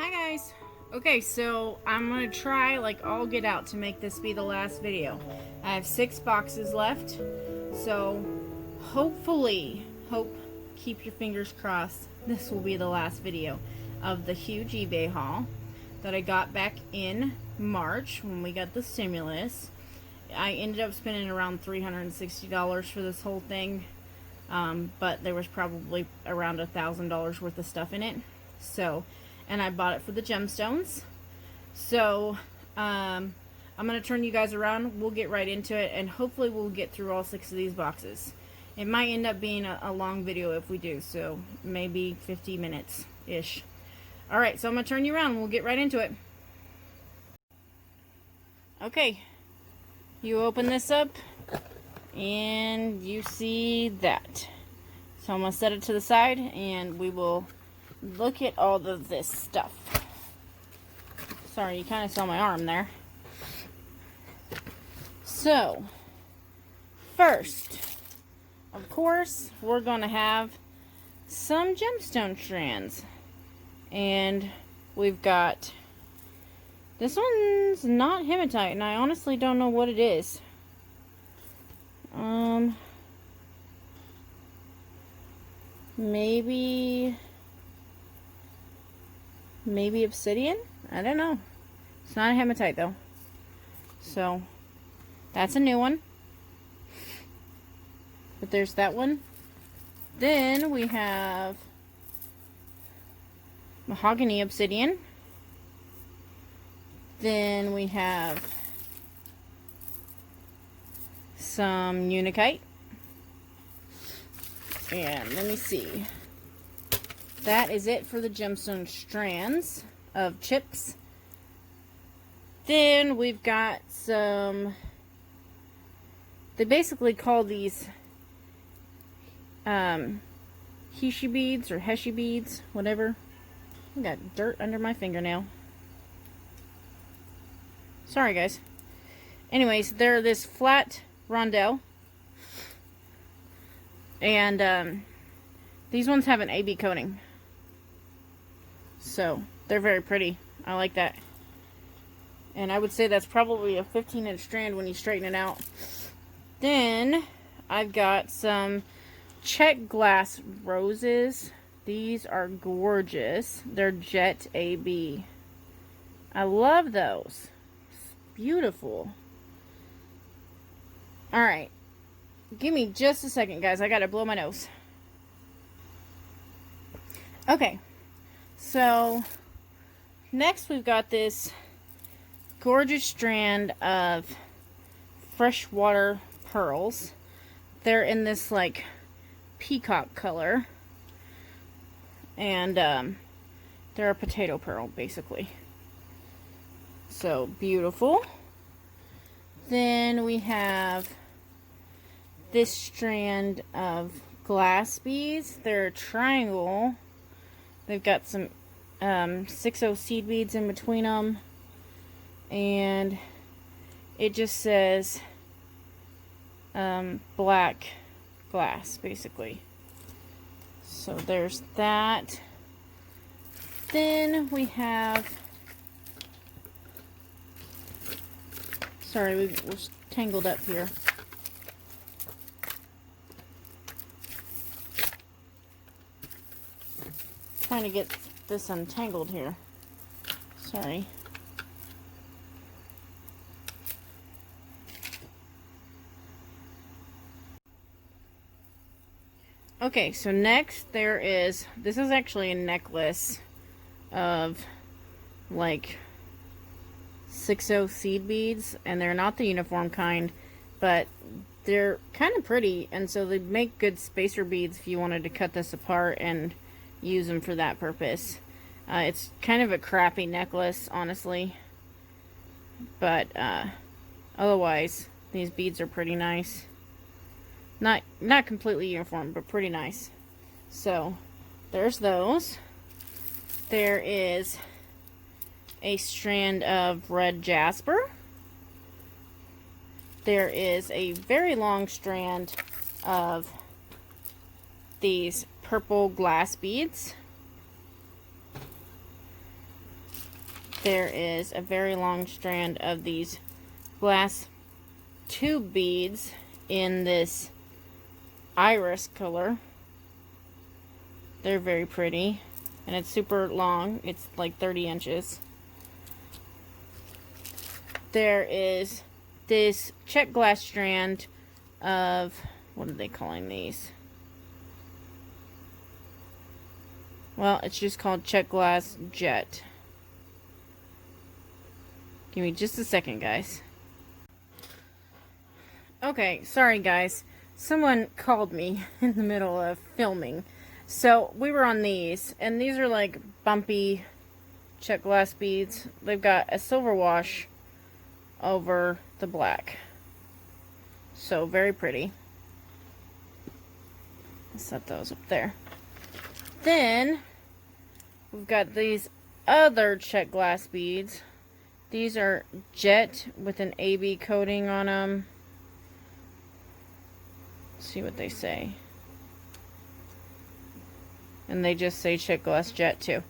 Hi guys. Okay, so I'm gonna try like all get out to make this be the last video. I have 6 boxes left, so hopefully, keep your fingers crossed, this will be the last video of the huge eBay haul that I got back in March when we got the stimulus. I ended up spending around $360 for this whole thing, but there was probably around $1,000 worth of stuff in it. So, and I bought it for the gemstones. So, I'm going to turn you guys around. We'll get right into it, and hopefully we'll get through all 6 of these boxes. It might end up being a long video if we do, so maybe 50 minutes-ish. Alright, so I'm going to turn you around and we'll get right into it. Okay, you open this up, and you see that. So I'm going to set it to the side, and we will look at all of this stuff. Sorry, you kind of saw my arm there. So, first, of course, we're going to have some gemstone strands. And we've got, this one's not hematite, and I honestly don't know what it is. Maybe obsidian? I don't know. It's not a hematite though. So, that's a new one. But there's that one. Then we have mahogany obsidian. Then we have some unakite. And let me see. That is it for the gemstone strands of chips. Then we've got some, they basically call these Heshi beads or Heshi beads, whatever. I got dirt under my fingernail. Sorry guys. Anyways, they're this flat rondelle. And these ones have an AB coating. So, they're very pretty. I like that. And I would say that's probably a 15-inch strand when you straighten it out. Then, I've got some check glass roses. These are gorgeous. They're Jet AB. I love those. It's beautiful. Alright. Give me just a second, guys. I gotta blow my nose. Okay. So, next we've got this gorgeous strand of freshwater pearls. They're in this, like, peacock color. And, they're a potato pearl, basically. So, beautiful. Then we have this strand of glass beads. They're a triangle. They've got some 6-0 seed beads in between them. And it just says black glass, basically. So there's that. Then we have, sorry, we're tangled up here. Trying to get this untangled here. Sorry. Okay, so next there is, this is actually a necklace of like 6-0 seed beads, and they're not the uniform kind, but they're kind of pretty, and so they make good spacer beads if you wanted to cut this apart and use them for that purpose. It's kind of a crappy necklace, honestly, but otherwise these beads are pretty nice. Not completely uniform, but pretty nice. So there's those. There is a strand of red jasper. There is a very long strand of these purple glass beads. there is a very long strand of these glass tube beads in this iris color. They're very pretty, and it's super long. It's like 30 inches. There is this check glass strand of, what are they calling these? Well, it's just called check glass jet. Give me just a second, guys. Okay, sorry guys. Someone called me in the middle of filming. So, we were on these, and these are like bumpy check glass beads. They've got a silver wash over the black. So, very pretty. I'll set those up there. Then, we've got these other check glass beads. These are jet with an AB coating on them. Let's see what they say. And they just say check glass jet too.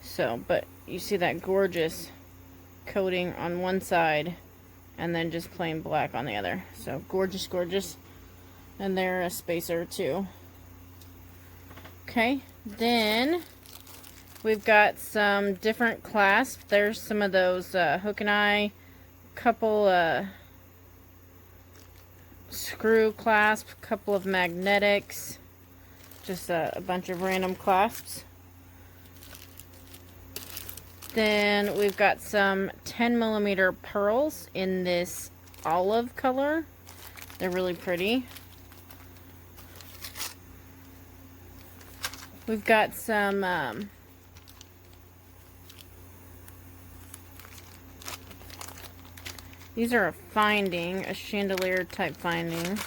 So, but you see that gorgeous coating on one side and then just plain black on the other. So gorgeous, gorgeous. And they're a spacer too. Okay, then we've got some different clasps. There's some of those hook and eye, couple screw clasp, couple of magnetics, just a bunch of random clasps. Then we've got some 10mm pearls in this olive color. They're really pretty. We've got some these are a finding, a chandelier type finding.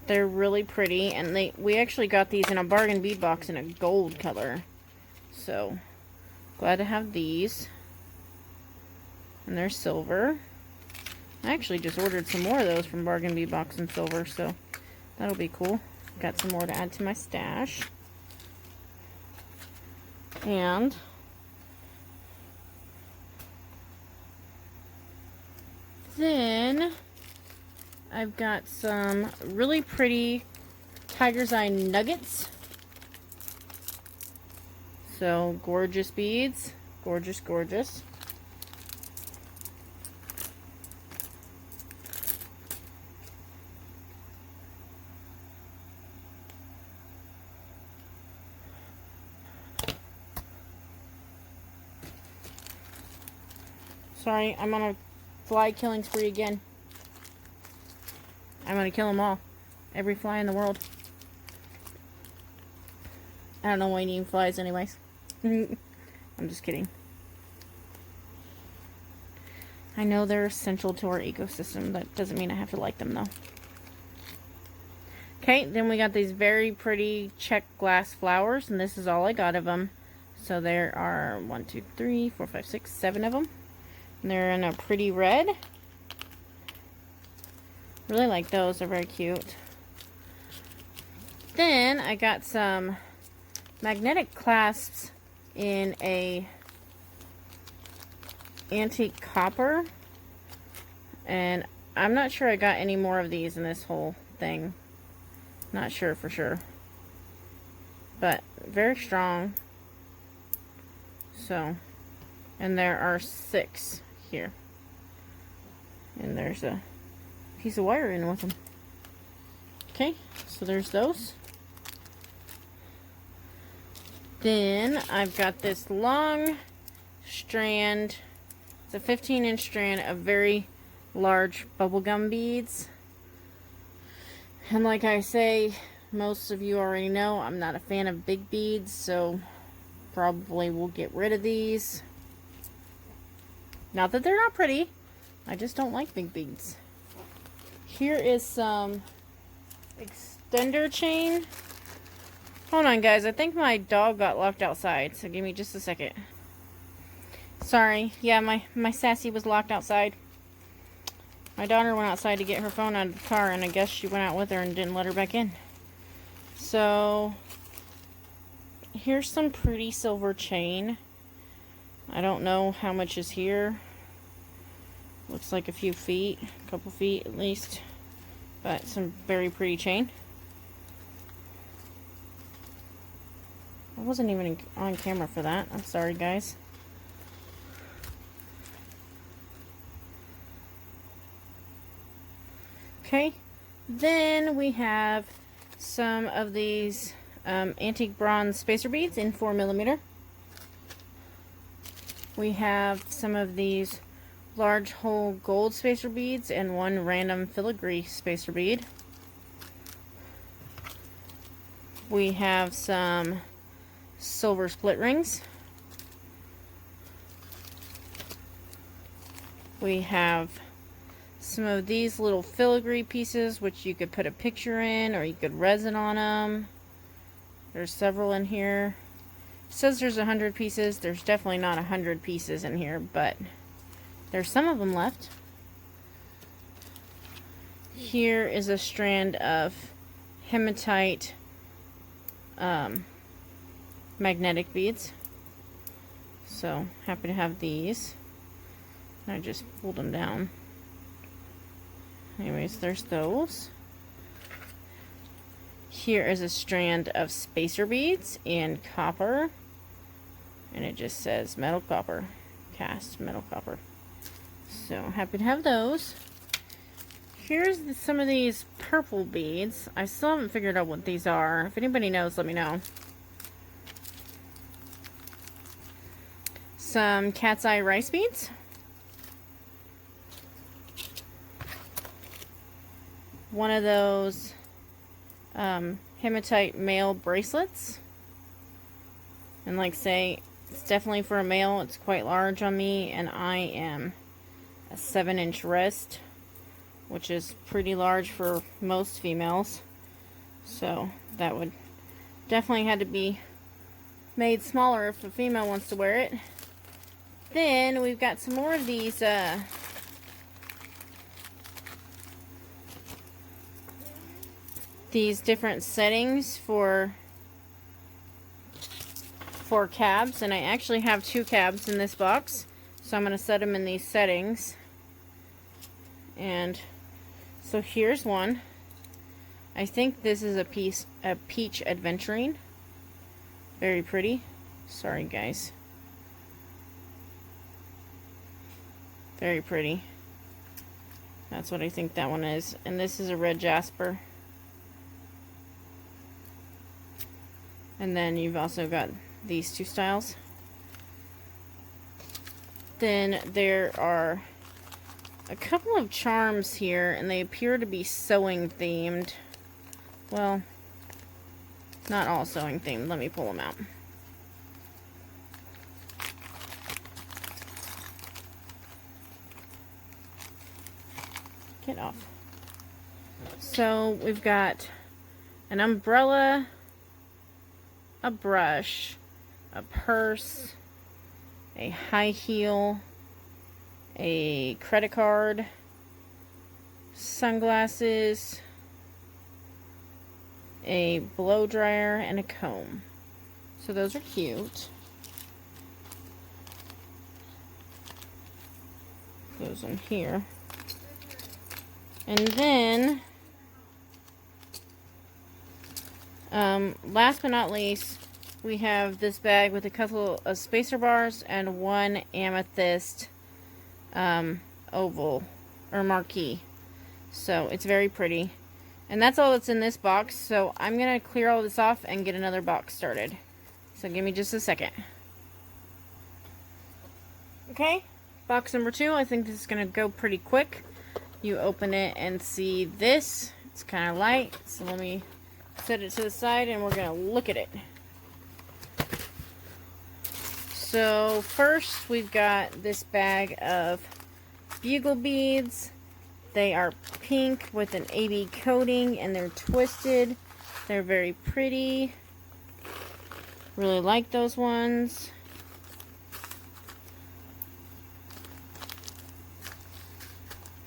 They're really pretty, and we actually got these in a bargain bead box in a gold color. So, glad to have these. And they're silver. I actually just ordered some more of those from bargain bead box in silver, so that'll be cool. Got some more to add to my stash. And then I've got some really pretty tiger's eye nuggets. So gorgeous beads. Gorgeous, gorgeous. Sorry, I'm on a fly killing spree again. I'm gonna kill them all. Every fly in the world. I don't know why you need flies anyways. I'm just kidding. I know they're essential to our ecosystem. That doesn't mean I have to like them though. Okay, then we got these very pretty check glass flowers, and this is all I got of them. So there are 1, 2, 3, 4, 5, 6, 7 of them. And they're in a pretty red. Really like those. They're very cute. Then I got some magnetic clasps in a antique copper. And I'm not sure I got any more of these in this whole thing. Not sure for sure. But very strong. So, and there are 6 here. And there's a piece of wire in with them. Okay, so there's those. Then I've got this long strand. It's a 15-inch strand of very large bubblegum beads. And like I say, most of you already know, I'm not a fan of big beads, so probably will get rid of these. Not that they're not pretty, I just don't like big beads. Here is some extender chain. Hold on guys, I think my dog got locked outside, so give me just a second. Sorry, yeah, my Sassy was locked outside. My daughter went outside to get her phone out of the car, and I guess she went out with her and didn't let her back in. So, here's some pretty silver chain. I don't know how much is here. Looks like a few feet, a couple feet at least. But some very pretty chain. I wasn't even on camera for that. I'm sorry, guys. Okay, then we have some of these antique bronze spacer beads in 4mm. We have some of these large hole gold spacer beads and one random filigree spacer bead. We have some silver split rings. We have some of these little filigree pieces, which you could put a picture in or you could resin on them. There's several in here. It says there's 100 pieces. There's definitely not 100 pieces in here, but there's some of them left. Here is a strand of hematite magnetic beads. So happy to have these. I just pulled them down. Anyways, there's those. Here is a strand of spacer beads in copper. And it just says metal copper. Cast metal copper. So happy to have those. Here's some of these purple beads. I still haven't figured out what these are. If anybody knows, let me know. Some cat's eye rice beads. One of those hematite male bracelets. And like say, it's definitely for a male. It's quite large on me, and I am a 7-inch wrist, which is pretty large for most females. So that would definitely had to be made smaller if a female wants to wear it. Then we've got some more of these different settings for cabs, and I actually have 2 cabs in this box, so I'm going to set them in these settings. And so here's one. I think this is a peach adventuring. Very pretty. Sorry, guys. Very pretty. That's what I think that one is. And this is a red jasper. And then you've also got these 2 styles. Then there are a couple of charms here, and they appear to be sewing themed. Well, not all sewing themed. Let me pull them out. Get off. So we've got an umbrella, a brush, a purse, a high heel, a credit card, sunglasses, a blow dryer, and a comb. So those are cute. Those in here. And then, last but not least, we have this bag with a couple of spacer bars and one amethyst oval or marquee. So it's very pretty. And that's all that's in this box. So I'm going to clear all this off and get another box started. So give me just a second. Okay, box number 2. I think this is going to go pretty quick. You open it and see this. It's kind of light. So let me set it to the side and we're going to look at it. So first we've got this bag of bugle beads. They are pink with an AB coating and they're twisted. They're very pretty. Really like those ones.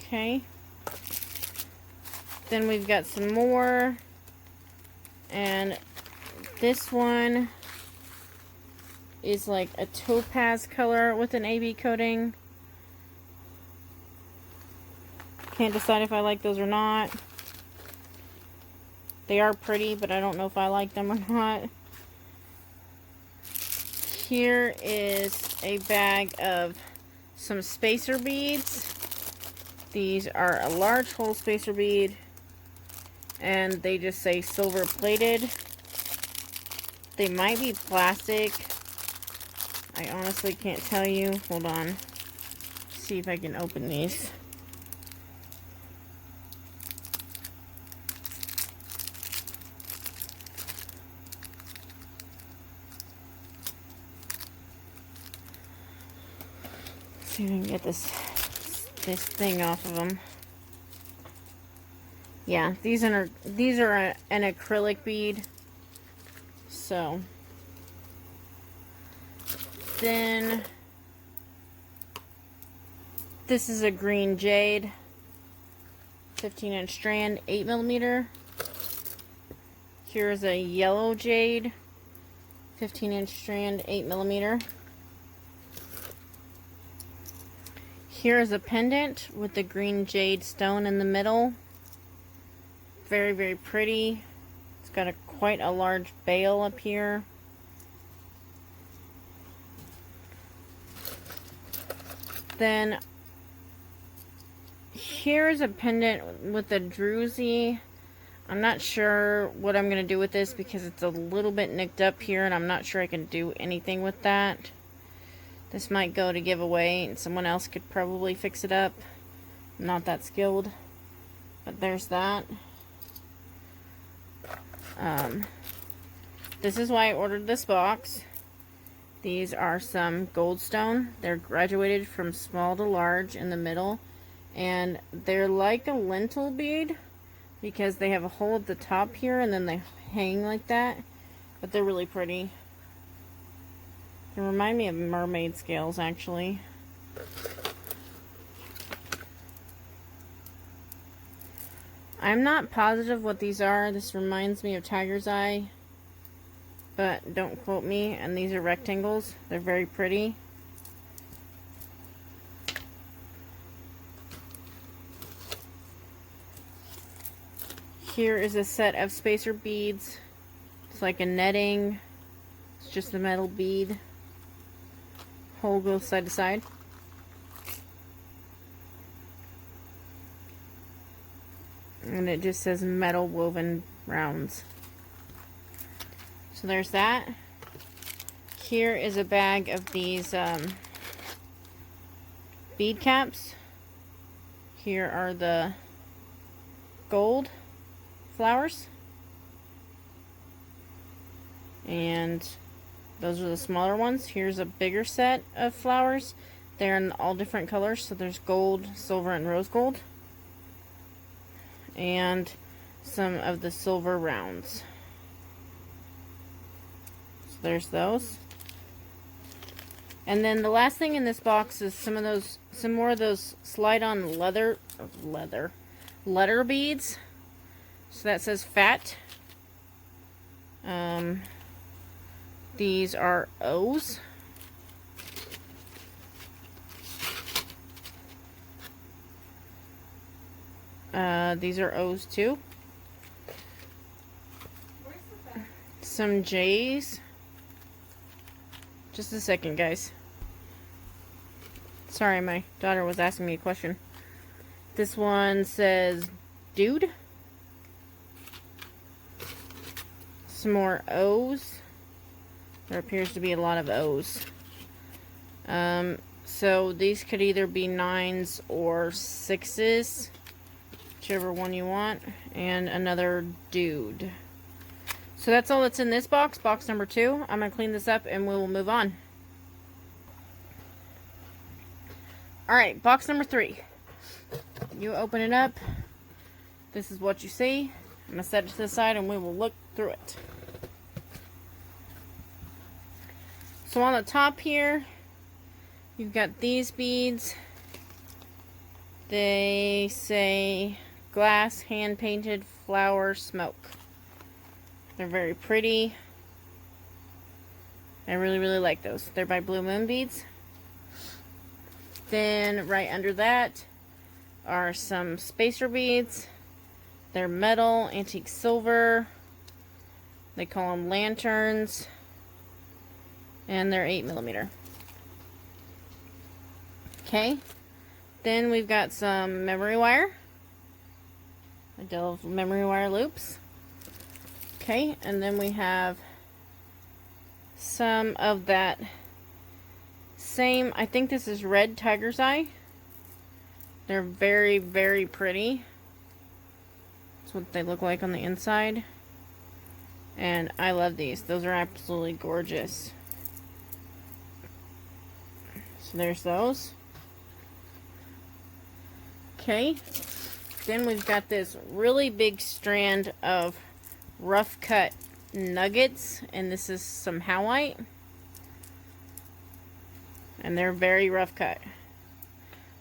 Okay. Then we've got some more. And this one is like a topaz color with an AB coating. Can't decide if I like those or not. They are pretty, but I don't know if I like them or not. Here is a bag of some spacer beads. These are a large hole spacer bead, and they just say silver plated. They might be plastic. I honestly can't tell you. Hold on. See if I can open these. See if I can get this thing off of them. Yeah, these are an acrylic bead. So then this is a green jade, 15-inch strand, 8mm. Here's a yellow jade, 15-inch strand, 8mm. Here's a pendant with the green jade stone in the middle. Very, very pretty. It's got quite a large bail up here. Then here's a pendant with a druzy. I'm not sure what I'm going to do with this because it's a little bit nicked up here, and I'm not sure I can do anything with that. This might go to give away, and someone else could probably fix it up. I'm not that skilled. But there's that. This is why I ordered this box. These are some goldstone. They're graduated from small to large in the middle. And they're like a lentil bead because they have a hole at the top here and then they hang like that. But they're really pretty. They remind me of mermaid scales, actually. I'm not positive what these are. This reminds me of tiger's eye, but don't quote me. And these are rectangles. They're very pretty. Here is a set of spacer beads. It's like a netting. It's just a metal bead. Hole goes side to side. And it just says metal woven rounds. So there's that. Here is a bag of these bead caps. Here are the gold flowers. And those are the smaller ones. Here's a bigger set of flowers. They're in all different colors. So there's gold, silver, and rose gold. And some of the silver rounds. So there's those. And then the last thing in this box is some more of those slide-on letter beads. So that says fat. These are O's. These are O's too. Some J's. Just a second, guys. Sorry, my daughter was asking me a question. This one says dude. Some more O's. There appears to be a lot of O's. So these could either be 9s or 6s. Whichever one you want. And another dude. So that's all that's in this box. Box number 2. I'm going to clean this up and we will move on. Alright, box number 3. You open it up. This is what you see. I'm going to set it to the side and we will look through it. So on the top here, you've got these beads. They say glass, hand-painted, flower, smoke. They're very pretty. I really, really like those. They're by Blue Moon Beads. Then right under that are some spacer beads. They're metal, antique silver. They call them lanterns. And they're 8mm. Okay. Then we've got some memory wire. I delve memory wire loops. Okay, and then we have some of that same, I think this is red tiger's eye. They're very, very pretty. That's what they look like on the inside. And I love these. Those are absolutely gorgeous. So there's those. Okay. Then we've got this really big strand of rough cut nuggets, and this is some howlite, and they're very rough cut.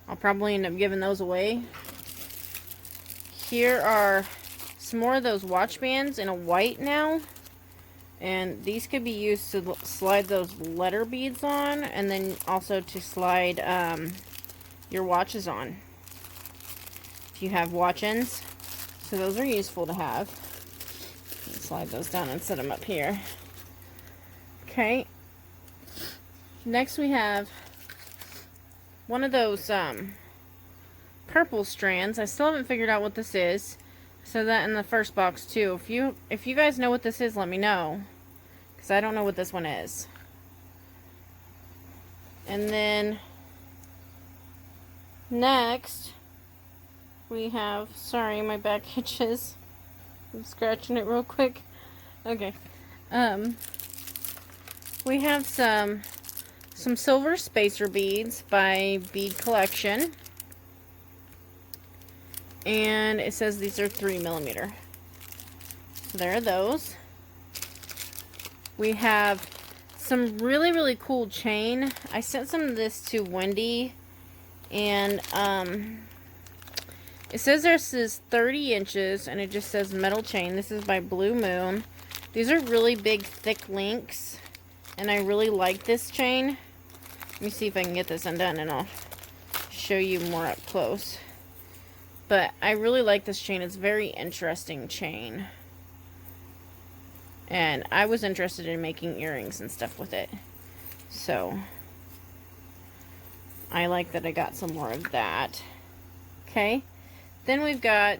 I'll probably end up giving those away. Here are some more of those watch bands in a white now, and these could be used to slide those letter beads on, and then also to slide your watches on if you have watch ends. So those are useful to have. Slide those down and set them up here. Okay. Next we have one of those purple strands. I still haven't figured out what this is. I said that in the first box too. If you guys know what this is, let me know, because I don't know what this one is. And then next we have, sorry, my back itches. I'm scratching it real quick. Okay. We have some silver spacer beads by Bead Collection. And it says these are 3mm. So there are those. We have some really, really cool chain. I sent some of this to Wendy, and it says this is 30 inches, and it just says metal chain. This is by Blue Moon. These are really big, thick links, and I really like this chain. Let me see if I can get this undone, and I'll show you more up close. But I really like this chain. It's a very interesting chain. And I was interested in making earrings and stuff with it. So I like that I got some more of that. Okay. Then we've got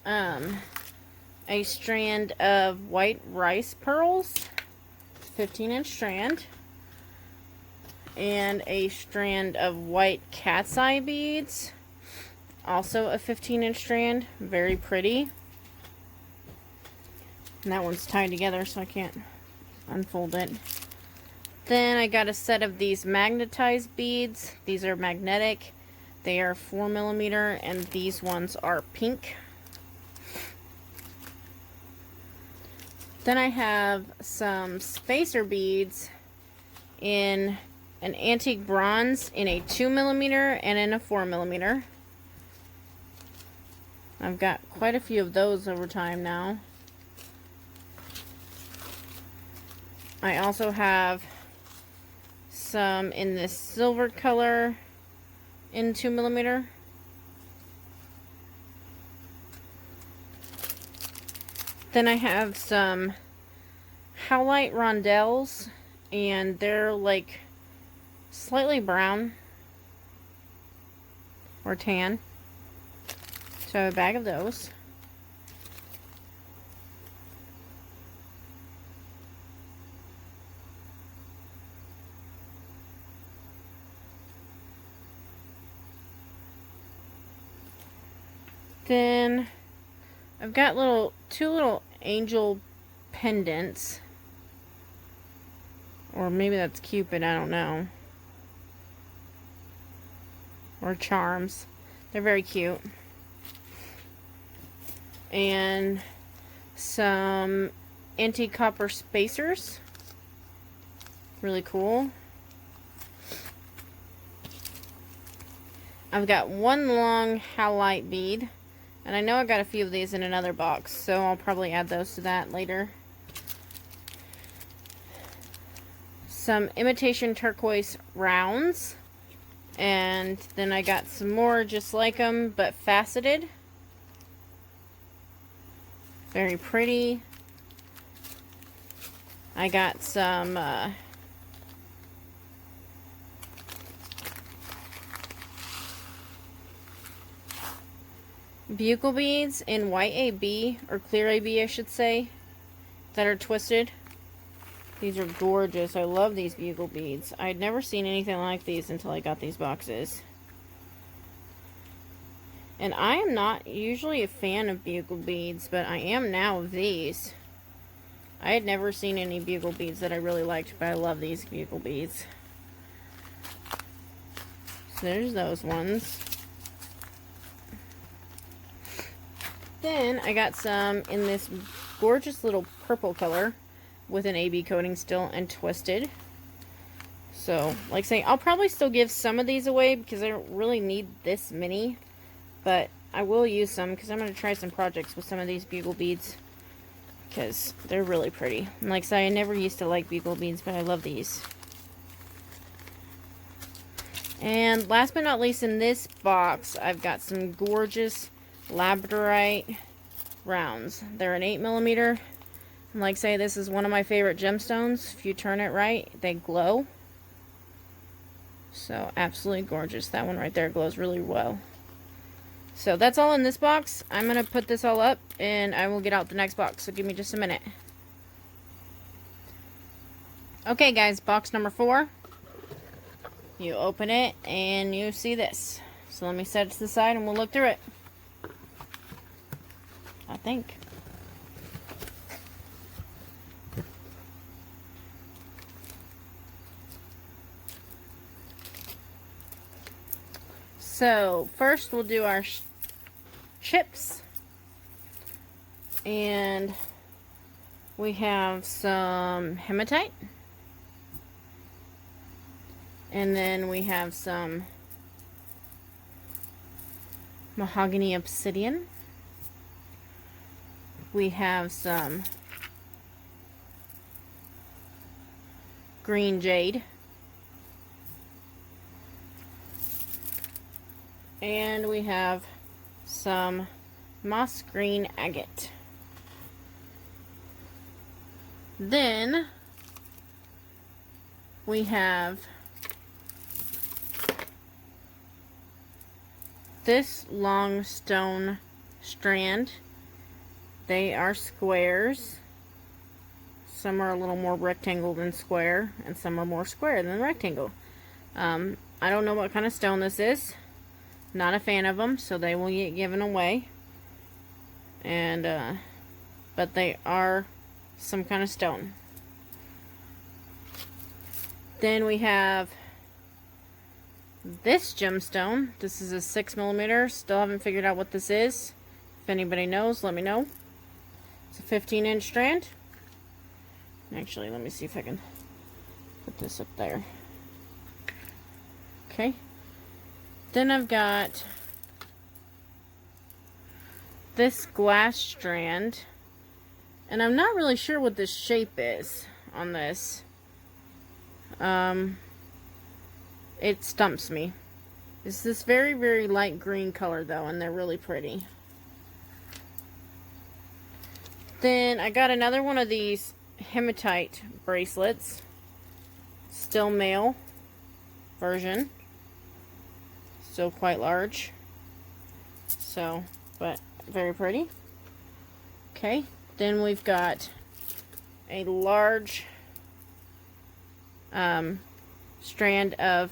a strand of white rice pearls, 15-inch strand, and a strand of white cat's eye beads, also a 15-inch strand, very pretty. And that one's tied together, so I can't unfold it. Then I got a set of these magnetized beads. These are magnetic. They are 4mm, and these ones are pink. Then I have some spacer beads in an antique bronze in a 2mm and in a 4mm. I've got quite a few of those over time now. I also have some in this silver color in 2mm. Then I have some howlite rondelles, and they're like slightly brown or tan. So I have a bag of those. Then I've got two little angel pendants, or maybe that's Cupid, I don't know, or charms. They're very cute. And some antique copper spacers, really cool. I've got one long howlite bead. And I know I got a few of these in another box, so I'll probably add those to that later. some imitation turquoise rounds, and then I got some more just like them but faceted. Very pretty. I got some bugle beads in white AB, or clear AB I should say, that are twisted. These are gorgeous. I love these bugle beads. I'd never seen anything like these until I got these boxes. And I am not usually a fan of bugle beads, but I am now of these. I had never seen any bugle beads that I really liked, but I love these bugle beads. So there's those ones. Then I got some in this gorgeous little purple color with an AB coating still and twisted. So, like I say, I'll probably still give some of these away because I don't really need this many. But I will use some because I'm going to try some projects with some of these bugle beads because they're really pretty. And like I say, I never used to like bugle beads, but I love these. And last but not least, in this box, I've got some gorgeous labradorite rounds. They're an 8mm. And like I say, this is one of my favorite gemstones. If you turn it right, they glow. So, absolutely gorgeous. That one right there glows really well. So, that's all in this box. I'm going to put this all up, and I will get out the next box. So, give me just a minute. Okay, guys. Box number 4. You open it, and you see this. So, let me set it to the side, and we'll look through it. I think. So, first we'll do our chips. And we have some hematite. And then we have some mahogany obsidian. We have some green jade. And we have some moss green agate. Then we have this long stone strand. They are squares. Some are a little more rectangle than square, and some are more square than rectangle. I don't know what kind of stone this is. Not a fan of them, so they will get given away. And, but they are some kind of stone. Then we have this gemstone. This is a 6mm. Still haven't figured out what this is. If anybody knows, let me know. It's a 15-inch strand. Actually, let me see if I can put this up there. Okay. Then I've got this glass strand, and I'm not really sure what this shape is on this. It stumps me. It's this very, very light green color though, and they're really pretty. Then I got another one of these hematite bracelets. Still male version. Still quite large. So, but very pretty. Okay, then we've got a large strand of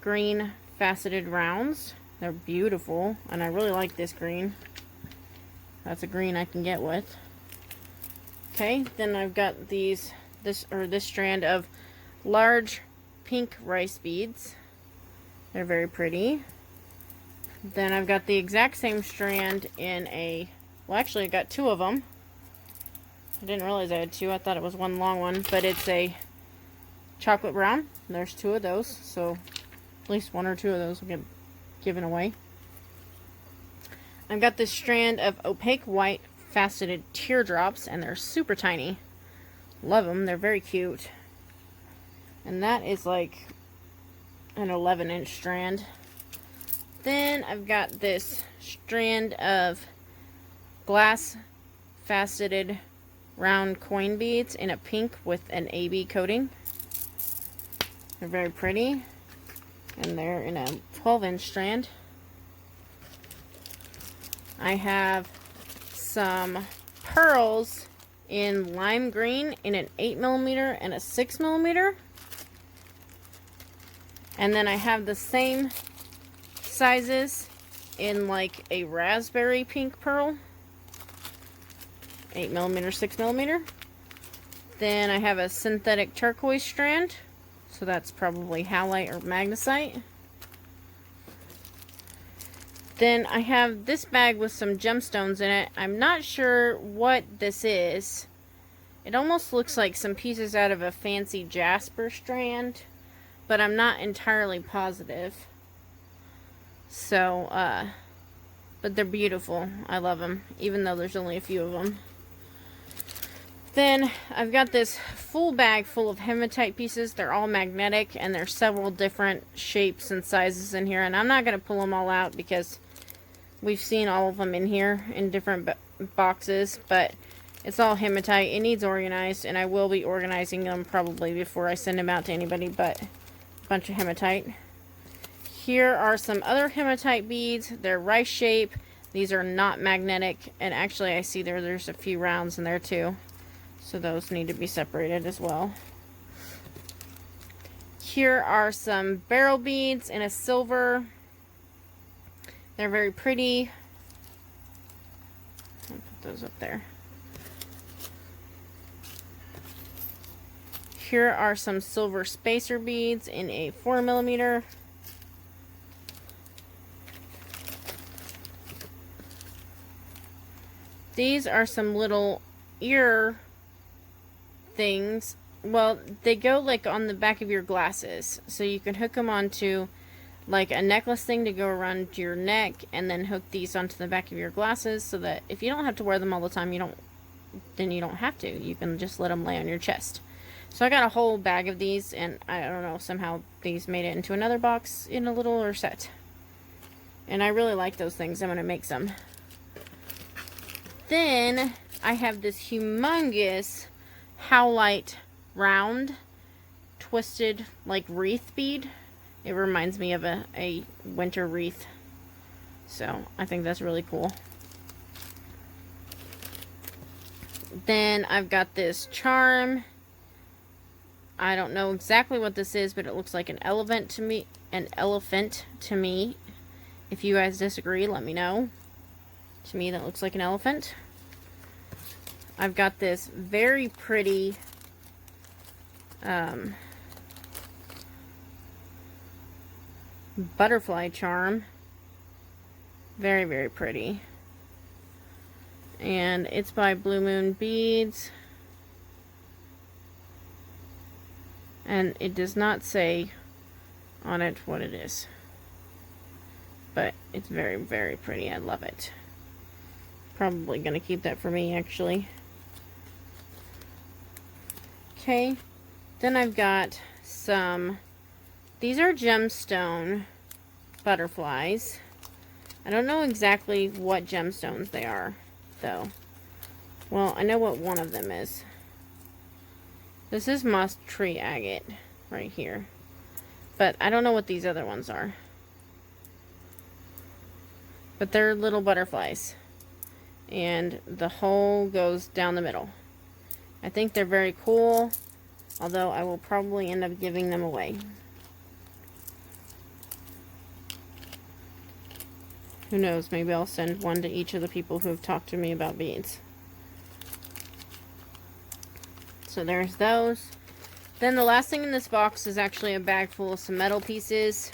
green faceted rounds. They're beautiful, and I really like this green. That's a green I can get with. Okay, then I've got this strand of large pink rice beads. They're very pretty. Then I've got the exact same strand in a, well actually I got two of them. I didn't realize I had two. I thought it was one long one, but it's a chocolate brown. There's two of those, so at least one or two of those will get given away. I've got this strand of opaque white faceted teardrops, and they're super tiny. Love them. They're very cute. And that is like an 11-inch strand. Then I've got this strand of glass faceted round coin beads in a pink with an AB coating. They're very pretty, and they're in a 12-inch strand. I have some pearls in lime green in an 8mm and a 6mm. And then I have the same sizes in like a raspberry pink pearl, 8mm, 6mm. Then I have a synthetic turquoise strand, so that's probably halite or magnesite. Then I have this bag with some gemstones in it. I'm not sure what this is. It almost looks like some pieces out of a fancy jasper strand, but I'm not entirely positive. So, but they're beautiful. I love them, even though there's only a few of them. Then I've got this full bag full of hematite pieces. They're all magnetic, and there's several different shapes and sizes in here. And I'm not going to pull them all out because we've seen all of them in here in different boxes, but it's all hematite. It needs organized, and I will be organizing them probably before I send them out to anybody, but a bunch of hematite. Here are some other hematite beads. They're rice shape. These are not magnetic, and actually I see there's a few rounds in there too, so those need to be separated as well. Here are some beryl beads in a silver. They're very pretty. I'll put those up there. Here are some silver spacer beads in a 4mm. These are some little ear things. Well, they go like on the back of your glasses, so you can hook them onto like a necklace thing to go around your neck, and then hook these onto the back of your glasses, so that if you don't have to wear them all the time, you don't have to. You can just let them lay on your chest. So I got a whole bag of these, and I don't know, somehow these made it into another box in a little set. And I really like those things. I'm going to make some. Then I have this humongous howlite round twisted like wreath bead. It reminds me of a winter wreath. So I think that's really cool. Then I've got this charm. I don't know exactly what this is, but it looks like an elephant to me. If you guys disagree, let me know. To me, that looks like an elephant. I've got this very pretty butterfly charm. Very, very pretty. And it's by Blue Moon Beads. And it does not say on it what it is. But it's very, very pretty. I love it. Probably going to keep that for me, actually. Okay. Then I've got some... These are gemstone butterflies. I don't know exactly what gemstones they are, though. Well, I know what one of them is. This is moss tree agate right here. But I don't know what these other ones are. But they're little butterflies. And the hole goes down the middle. I think they're very cool. Although I will probably end up giving them away. Who knows, maybe I'll send one to each of the people who have talked to me about beads. So there's those. Then the last thing in this box is actually a bag full of some metal pieces.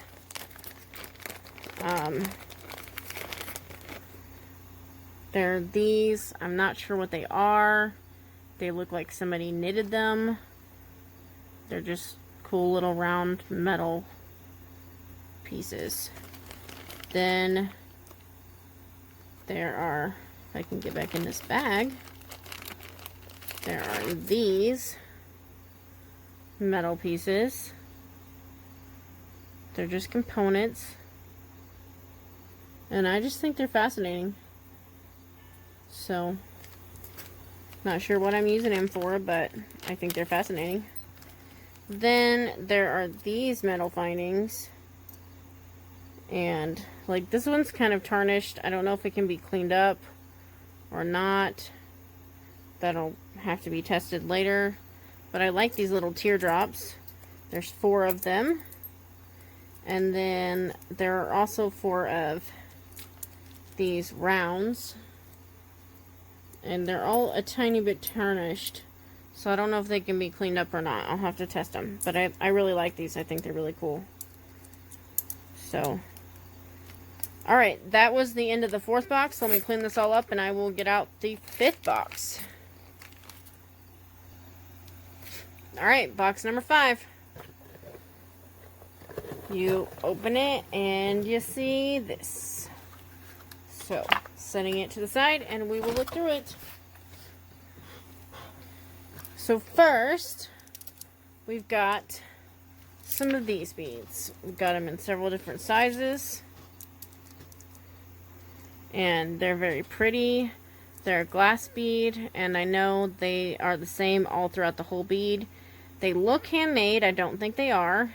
They're these. I'm not sure what they are. They look like somebody knitted them. They're just cool little round metal pieces. Then there are, if I can get back in this bag, there are these. metal pieces. They're just components. And I just think they're fascinating. So, not sure what I'm using them for, but I think they're fascinating. Then there are these metal findings. And, like, this one's kind of tarnished. I don't know if it can be cleaned up or not. That'll have to be tested later. But I like these little teardrops. There's 4 of them. And then there are also 4 of these rounds. And they're all a tiny bit tarnished. So I don't know if they can be cleaned up or not. I'll have to test them. But I really like these. I think they're really cool. So, alright, that was the end of the 4th box. Let me clean this all up and I will get out the 5th box. Alright, box number 5. You open it and you see this. So, setting it to the side and we will look through it. So first, we've got some of these beads. We've got them in several different sizes. And they're very pretty. They're a glass bead, and I know they are the same all throughout the whole bead. They look handmade. I don't think they are.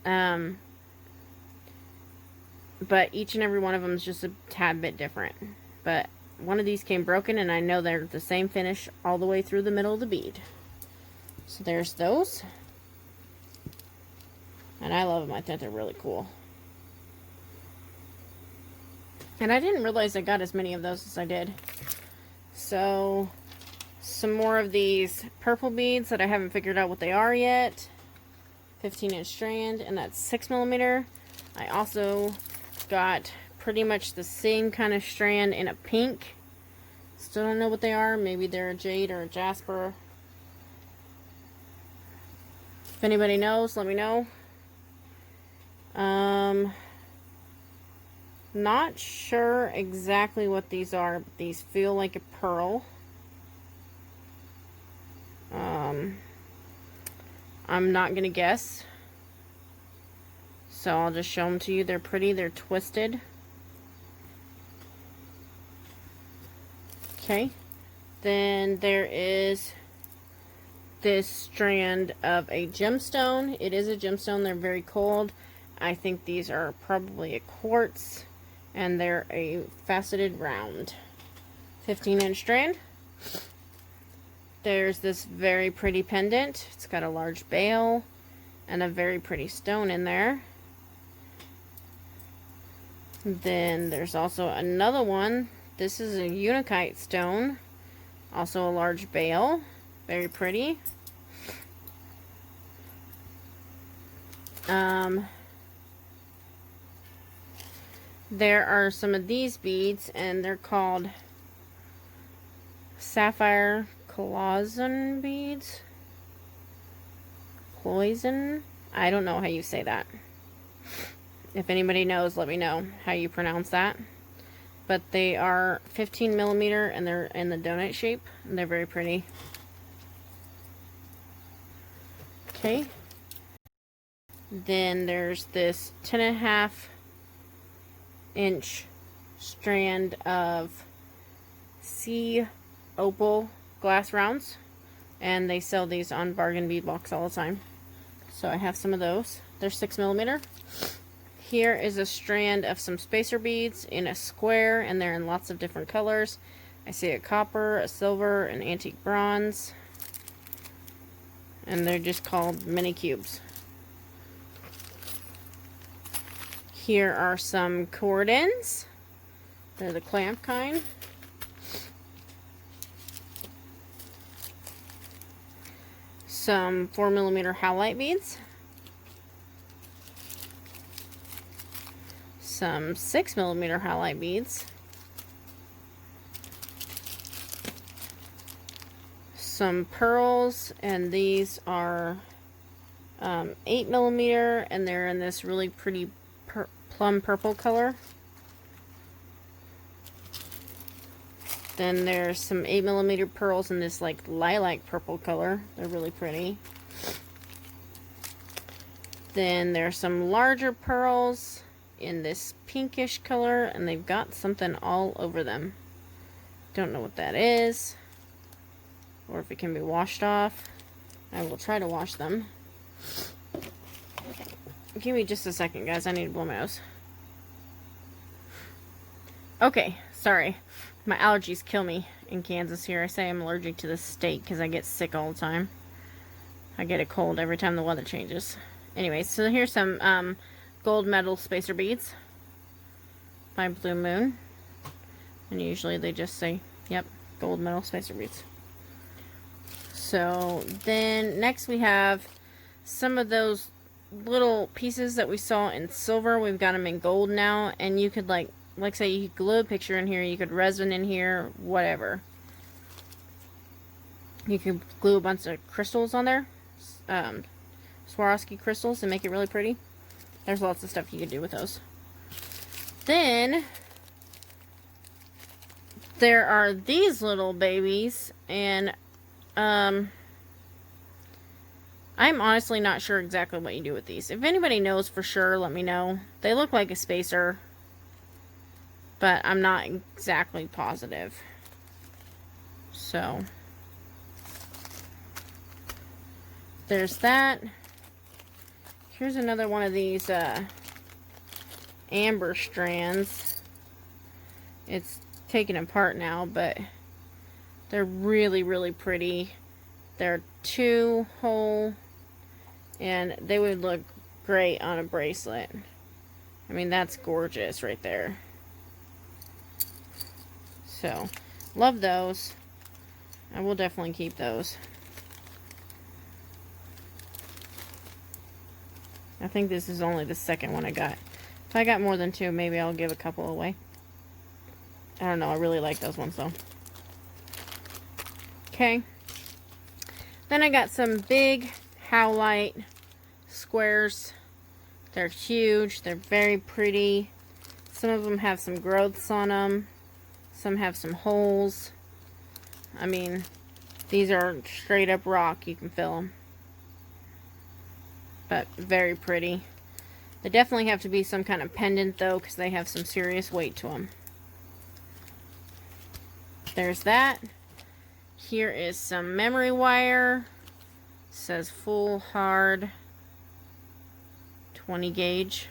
But each and every one of them is just a tad bit different. But one of these came broken, and I know they're the same finish all the way through the middle of the bead. So there's those. And I love them. I think they're really cool. And I didn't realize I got as many of those as I did. So, some more of these purple beads that I haven't figured out what they are yet. 15-inch strand, and that's 6mm. I also got pretty much the same kind of strand in a pink. Still don't know what they are. Maybe they're a jade or a jasper. If anybody knows, let me know. Not sure exactly what these are, but these feel like a pearl. I'm not going to guess. So I'll just show them to you. They're pretty. They're twisted. Okay. Then there is this strand of a gemstone. It is a gemstone. They're very cold. I think these are probably a quartz. And they're a faceted round. 15-inch strand. There's this very pretty pendant. It's got a large bail and a very pretty stone in there. Then there's also another one. This is a unakite stone. Also a large bail. Very pretty. There are some of these beads, and they're called sapphire cloison beads. Cloison? I don't know how you say that. If anybody knows, let me know how you pronounce that. But they are 15mm, and they're in the donut shape, and they're very pretty. Okay. Then there's this 10.5-inch strand of sea opal glass rounds, and they sell these on Bargain Bead Box all the time. So I have some of those. They're 6mm. Here is a strand of some spacer beads in a square, and they're in lots of different colors. I see a copper, a silver, an antique bronze, and they're just called mini cubes. Here are some cordons. They're the clamp kind. Some 4mm howlite beads. Some 6mm howlite beads. Some pearls, and these are 8mm, and they're in this really pretty plum purple color. Then there's some 8mm pearls in this like lilac purple color. They're really pretty. Then there's some larger pearls in this pinkish color, and they've got something all over them. Don't know what that is, or if it can be washed off. I will try to wash them. Give me just a second, guys. I need to blow my nose. Okay, sorry. My allergies kill me in Kansas here. I say I'm allergic to the state because I get sick all the time. I get a cold every time the weather changes. Anyway, so here's some gold medal spacer beads by Blue Moon. And usually they just say, yep, gold medal spacer beads. So then next we have some of those little pieces that we saw in silver. We've got them in gold now, and you could like say you could glue a picture in here, you could resin in here, whatever. You could glue a bunch of crystals on there, Swarovski crystals, and make it really pretty. There's lots of stuff you could do with those. Then there are these little babies, and I'm honestly not sure exactly what you do with these. If anybody knows for sure, let me know. They look like a spacer, but I'm not exactly positive. So there's that. Here's another one of these amber strands. It's taken apart now, but they're really, really pretty. They're 2-hole, and they would look great on a bracelet. I mean, that's gorgeous right there. So, love those. I will definitely keep those. I think this is only the second one I got. If I got more than 2, maybe I'll give a couple away. I don't know. I really like those ones, though. Okay. Then I got some big howlite squares. They're huge. They're very pretty. Some of them have some growths on them. Some have some holes. I mean, these are straight up rock. You can fill them. But very pretty. They definitely have to be some kind of pendant, though, because they have some serious weight to them. There's that. Here is some memory wire. It says full hard 20 gauge.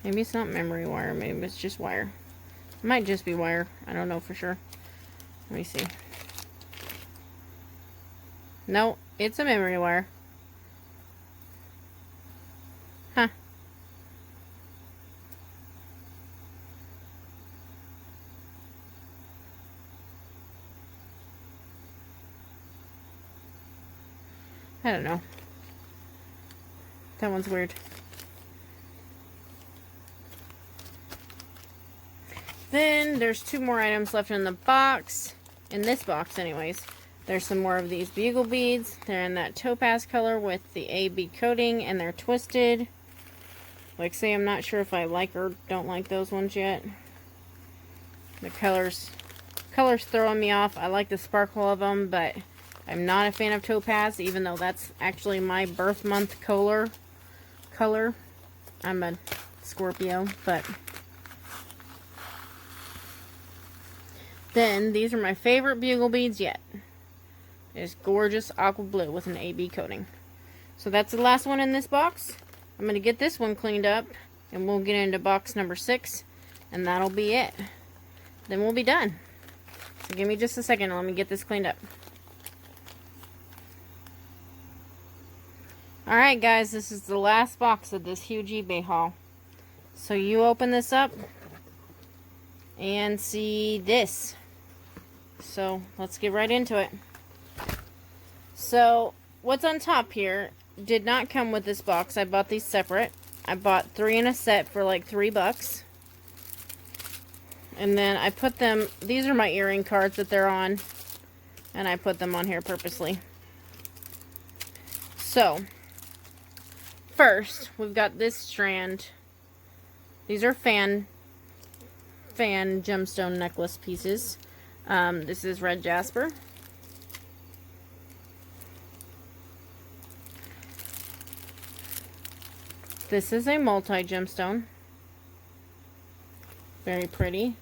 Maybe it's not memory wire. Maybe it's just wire. It might just be wire. I don't know for sure. Let me see. No, it's a memory wire. Huh. I don't know. That one's weird. Then there's 2 more items left in the box. In this box, anyways. There's some more of these bugle beads. They're in that topaz color with the AB coating, and they're twisted. Like say, I'm not sure if I like or don't like those ones yet. The color's throwing me off. I like the sparkle of them, but I'm not a fan of topaz, even though that's actually my birth month color. I'm a Scorpio, but then these are my favorite bugle beads yet. It's gorgeous aqua blue with an AB coating. So that's the last one in this box. I'm going to get this one cleaned up, and we'll get into box number 6, and that'll be it. Then we'll be done. So give me just a second and let me get this cleaned up. Alright guys, this is the last box of this huge eBay haul. So you open this up and see this. So let's get right into it. So what's on top here did not come with this box. I bought these separate. I bought 3 in a set for like $3. And then I put them, these are my earring cards that they're on, and I put them on here purposely. So first, we've got this strand. These are fan gemstone necklace pieces. This is red jasper. This is a multi-gemstone. Very pretty.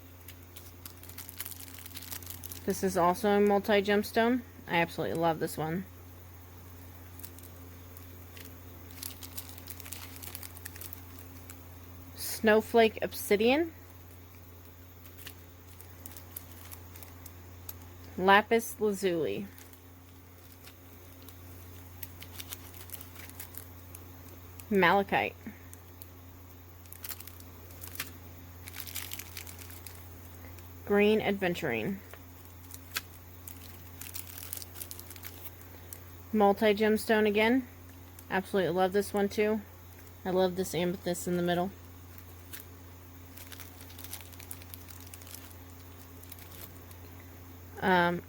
This is also a multi-gemstone. I absolutely love this one. Snowflake Obsidian. Lapis Lazuli. Malachite. Green Adventurine. Multi-gemstone again. Absolutely love this one too. I love this amethyst in the middle.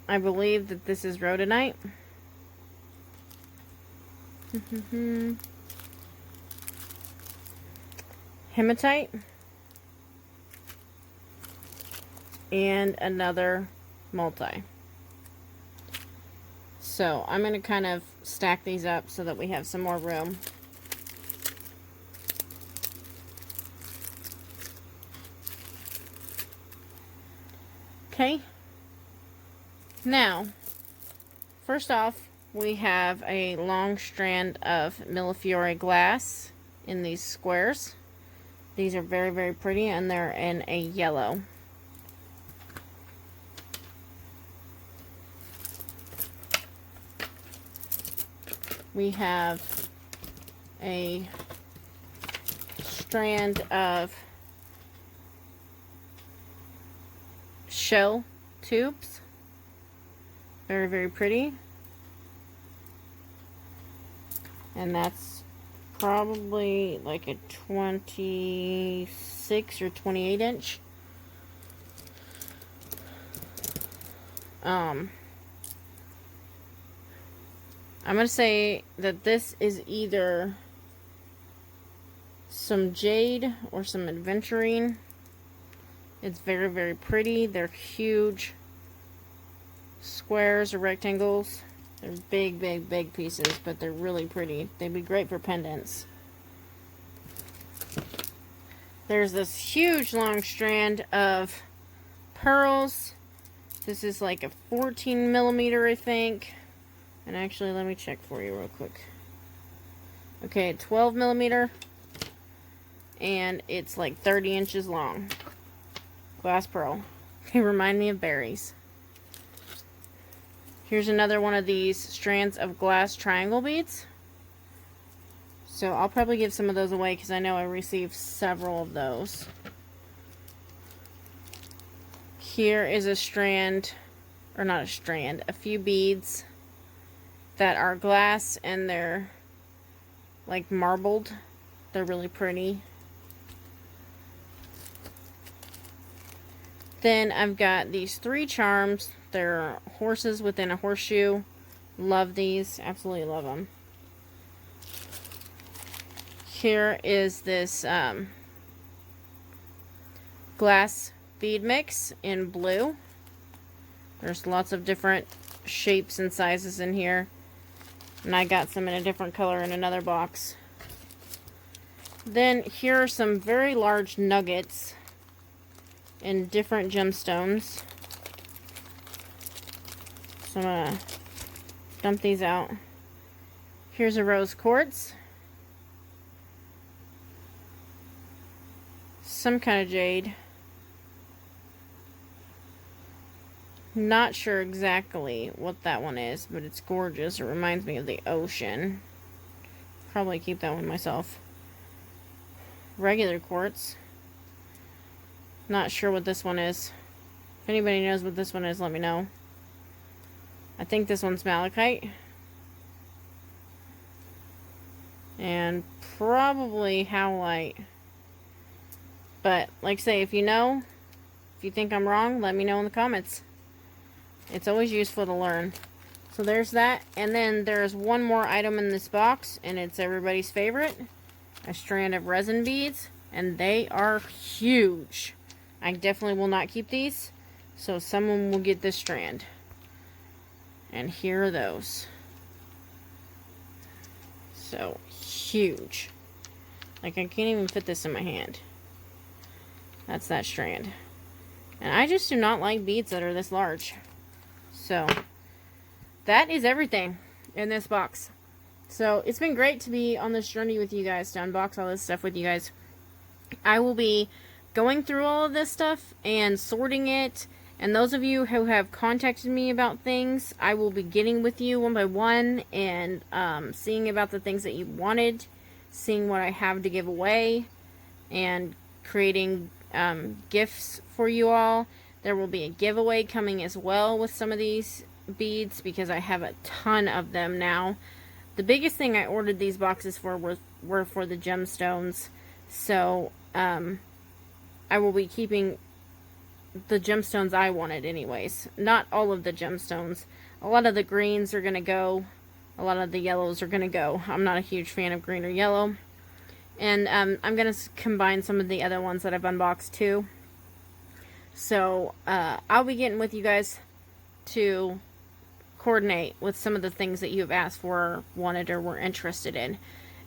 I believe that this is rhodonite. Hematite. And another multi. So I'm going to kind of stack these up so that we have some more room. Okay. Now, first off, we have a long strand of Millefiori glass in these squares. These are very, very pretty, and they're in a yellow. We have a strand of shell tubes. Very, very pretty. And that's probably like a 26 or 28 inch. I'm going to say that this is either some jade or some aventurine. It's very, very pretty. They're huge squares or rectangles. They're big, big, big pieces, but they're really pretty. They'd be great for pendants. There's this huge long strand of pearls. This is like a 14 millimeter, I think. And actually, let me check for you real quick. Okay, 12 millimeter. And it's like 30 inches long. Glass pearl. They remind me of berries. Here's another one of these strands of glass triangle beads. So I'll probably give some of those away because I know I received several of those. Here is a strand, or not a strand, a few beads that are glass and they're like marbled. They're really pretty. Then I've got these 3 charms. They're horses within a horseshoe. Love these. Absolutely love them. Here is this glass bead mix in blue. There's lots of different shapes and sizes in here. And I got some in a different color in another box. Then here are some very large nuggets in different gemstones. So I'm going to dump these out. Here's a rose quartz. Some kind of jade. Not sure exactly what that one is, but it's gorgeous. It reminds me of the ocean. Probably keep that one myself. Regular quartz. Not sure what this one is. If anybody knows what this one is, let me know. I think this one's malachite. And probably howlite. But, like I say, if you know, if you think I'm wrong, let me know in the comments. It's always useful to learn. So there's that. And then there's one more item in this box, and it's everybody's favorite. A strand of resin beads. And they are huge. I definitely will not keep these. So someone will get this strand. And here are those. So, huge. Like, I can't even fit this in my hand. That's that strand. And I just do not like beads that are this large. So, that is everything in this box. So, it's been great to be on this journey with you guys, to unbox all this stuff with you guys. I will be going through all of this stuff and sorting it. And those of you who have contacted me about things, I will be getting with you one by one and seeing about the things that you wanted, seeing what I have to give away, and creating gifts for you all. There will be a giveaway coming as well with some of these beads because I have a ton of them now. The biggest thing I ordered these boxes for were for the gemstones. So, I will be keeping the gemstones I wanted anyways. Not all of the gemstones. A lot of the greens are going to go. A lot of the yellows are going to go. I'm not a huge fan of green or yellow. And I'm going to combine some of the other ones that I've unboxed too. So, I'll be getting with you guys to coordinate with some of the things that you have asked for, wanted, or were interested in.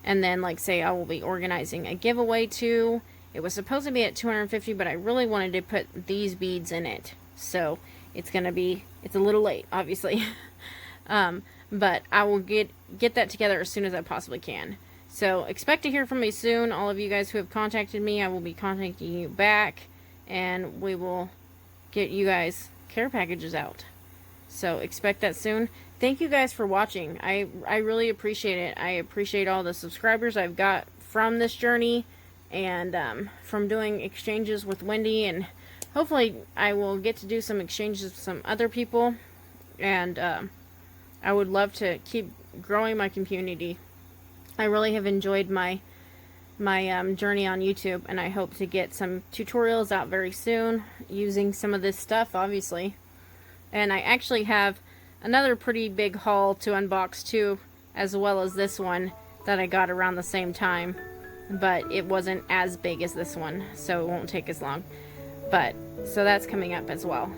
And then, like, say, I will be organizing a giveaway too. It was supposed to be at 250, but I really wanted to put these beads in it. So, it's going to be, it's a little late, obviously. But I will get that together as soon as I possibly can. So, expect to hear from me soon. All of you guys who have contacted me, I will be contacting you back. And we will get you guys care packages out. So, expect that soon. Thank you guys for watching. I really appreciate it. I appreciate all the subscribers I've got from this journey. And from doing exchanges with Wendy. And hopefully I will get to do some exchanges with some other people. And I would love to keep growing my community. I really have enjoyed my journey on YouTube. And I hope to get some tutorials out very soon. Using some of this stuff, obviously. And I actually have another pretty big haul to unbox too. As well as this one that I got around the same time. But it wasn't as big as this one, so it won't take as long. But, so that's coming up as well.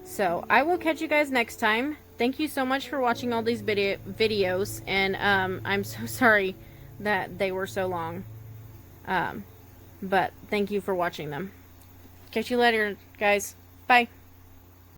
So, I will catch you guys next time. Thank you so much for watching all these videos, and I'm so sorry that they were so long. But, thank you for watching them. Catch you later, guys. Bye.